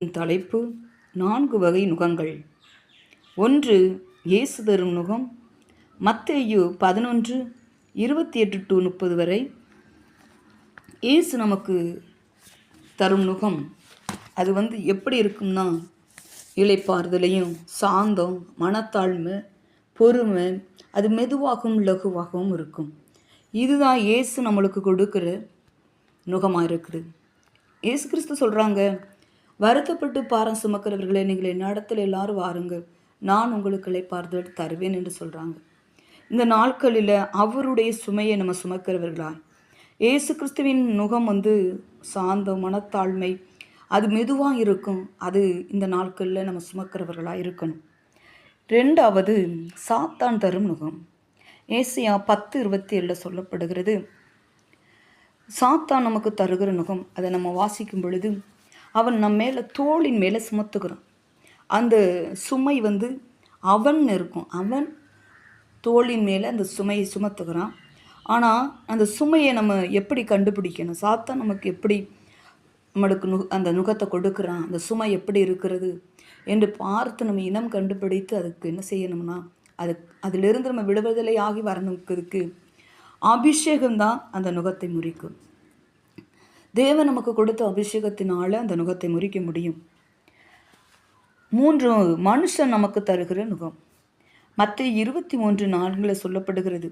தலைப்பு 4 வகை நுகங்கள். 1. இயேசு தரும் நுகம். மத்தேயு 11:28-30 வரை. இயேசு நமக்கு தரும் நுகம் அது எப்படி இருக்கும்னா, இளைப்பாறுதலையும் சாந்தம், மனத்தாழ்மை, பொறுமை, அது மெதுவாகவும் லகுவாகவும் இருக்கும். இதுதான் இயேசு நம்மளுக்கு கொடுக்குற நுகமாக இருக்குது. இயேசு கிறிஸ்து சொல்கிறாங்க, வருத்தப்பட்டு பாரம் சுமக்கிறவர்களே, நீங்கள் என்னிடத்தில் எல்லாரும் வாருங்க, நான் உங்களுக்கு இளைப்பாறுதல் தருவேன் என்று சொல்கிறாங்க. இந்த நாட்களில் அவருடைய சுமையை நம்ம சுமக்கிறவர்களாய், இயேசு கிறிஸ்துவின் நுகம் சாந்தம், மனத்தாழ்மை, அது மெதுவாக இருக்கும். அது இந்த நாட்களில் நம்ம சுமக்கிறவர்களாக இருக்கணும். 2வது, சாத்தான் தரும் நுகம். ஏசாயா 10:27 சொல்லப்படுகிறது, சாத்தான் நமக்கு தருகிற நுகம். அதை நம்ம வாசிக்கும் பொழுது, அவன் நம்ம மேலே தோளின் மேலே சுமத்துக்கிறான். அந்த சுமை அவன் இருக்கும். அவன் தோளின் மேலே அந்த சுமையை சுமத்துக்கிறான். ஆனால் அந்த சுமையை நம்ம எப்படி கண்டுபிடிக்கணும்? சாத்தான் நமக்கு எப்படி நம்மளுக்கு அந்த நுகத்தை கொடுக்குறான், அந்த சுமை எப்படி இருக்கிறது என்று பார்த்து நம்ம இனம் கண்டுபிடித்து அதுக்கு என்ன செய்யணும்னா, அதிலிருந்து நம்ம விடுதலை ஆகி வரணுங்கிறதுக்கு அபிஷேகம்தான் அந்த நுகத்தை முறிக்கும். தேவன் நமக்கு கொடுத்த அபிஷேகத்தினால அந்த நுகத்தை முறிக்க முடியும். 3. மனுஷன் நமக்கு தருகிற நுகம். மத்தேயு 23:4 சொல்லப்படுகிறது,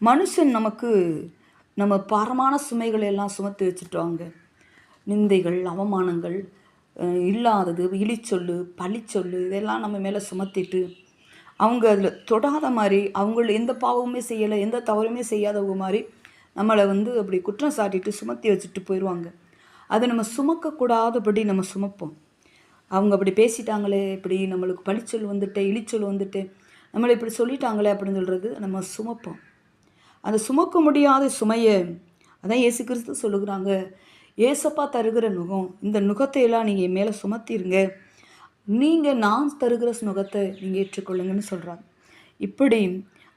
மனுஷன் நமக்கு நம்ம பாரமான சுமைகளை எல்லாம் சுமத்தி வச்சுட்டாங்க. நிந்தைகள், அவமானங்கள், இல்லாதது, இழிச்சொல்லு, பழிச்சொல்லு, இதெல்லாம் நம்ம மேலே சுமத்திட்டு அவங்க அதில் தொடாத மாதிரி, அவங்க எந்த பாவமுமே செய்யலை, எந்த தவறுமே செய்யாதவங்க மாதிரி நம்மளை அப்படி குற்றம் சாட்டிட்டு சுமத்தி வச்சுட்டு போயிடுவாங்க. அதை நம்ம சுமக்கக்கூடாதபடி நம்ம சுமப்போம். அவங்க அப்படி பேசிட்டாங்களே, இப்படி நம்மளுக்கு பழிச்சொல் இழிச்சொல் நம்மளை இப்படி சொல்லிட்டாங்களே அப்படின்னு சொல்கிறது நம்ம சுமப்போம். அந்த சுமக்க முடியாத சுமையை அதான் இயேசு கிறிஸ்து சொல்லுகிறாங்க, ஏசப்பா தருகிற நுகம், இந்த நுகத்தை எல்லாம் நீங்கள் என் மேலே சுமத்திருங்க, நான் தருகிற நுகத்தை நீங்கள் ஏற்றுக்கொள்ளுங்கன்னு சொல்கிறாங்க. இப்படி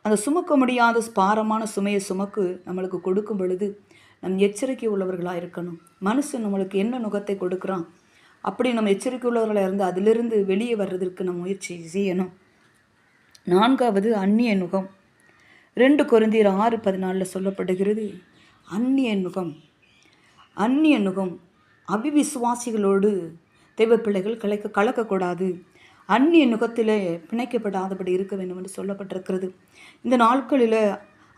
அந்த சுமக்க முடியாத பாரமான சுமையை நம்மளுக்கு கொடுக்கும் பொழுது நம் எச்சரிக்கை உள்ளவர்களாக இருக்கணும். மனுஷன் நம்மளுக்கு என்ன நுகத்தை கொடுக்குறான், அப்படி நம்ம எச்சரிக்கை உள்ளவர்களாக இருந்து அதிலிருந்து வெளியே வர்றதற்கு நம்ம முயற்சி செய்யணும். 4வது, அந்நிய நுகம். 2 கொரிந்தியர் 6:14 சொல்லப்படுகிறது, அந்நிய நுகம். அந்நிய நுகம் அபிவிசுவாசிகளோடு தெய்வ பிள்ளைகள் கலக்கக்கூடாது. அந்நிய நுகத்தில் பிணைக்கப்படாதபடி இருக்க வேண்டும் என்று சொல்லப்பட்டிருக்கிறது. இந்த நாட்களில்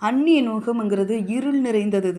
அந்நிய நுகம்ங்கிறது இருள் நிறைந்தது.